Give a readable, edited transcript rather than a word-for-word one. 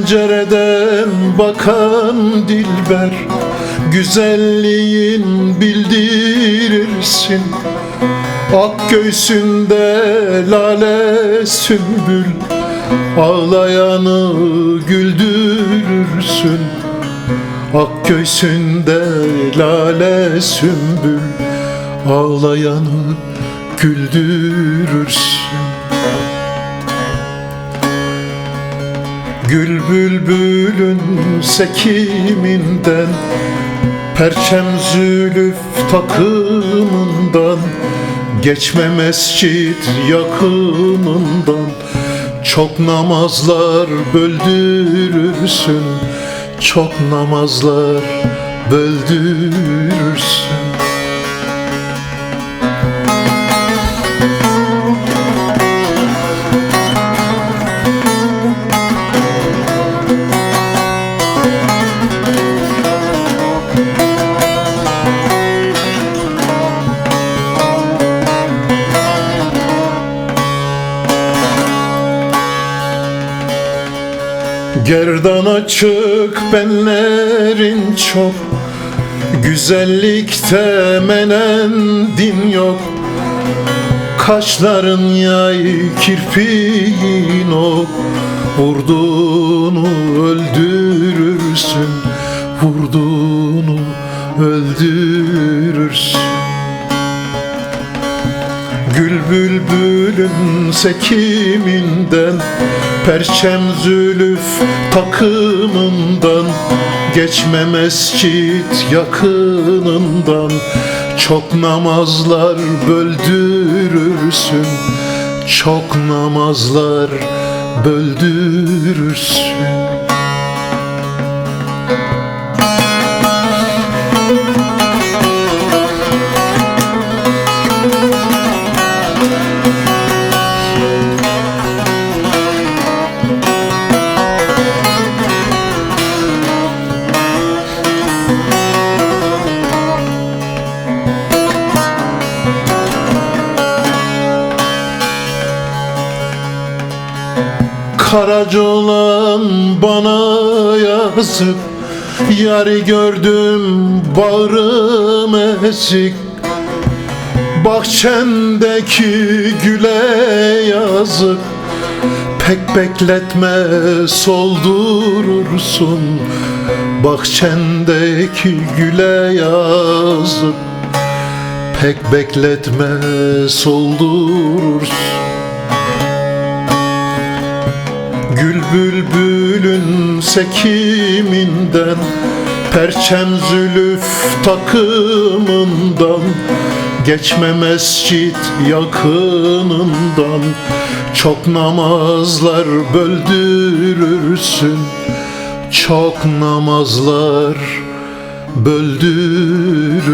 pencereden bakan dilber, güzelliğin bildirirsin. Ak göğsünde lale sümbül, ağlayanı güldürürsün. Ak göğsünde lale sümbül, ağlayanı güldürürsün. Gül bülbülün sekiminden, perçem zülüf takımından, geçme mescit yakınından, çok namazlar böldürürsün, çok namazlar böldürürsün. Gerdan açık benlerin çok, güzellikte menendin yok. Kaşların yay, kirpiğin ok, vurduğunu öldürürsün, vurduğunu öldürürsün. Gül bülbülün sekiminden, perçem zülüf takımından, geçme mescit yakınından, çok namazlar böldürürsün, çok namazlar böldürürsün. Karaca olan bana yazık, yari gördüm bağrım ezik. Bahçendeki güle yazık, pek bekletme soldurursun. Bahçendeki güle yazık, pek bekletme soldurursun. Gül bülbülün sekiminden, perçem zülüf takımından, geçme mescit yakınından, çok namazlar böldürürsün, çok namazlar böldürürsün.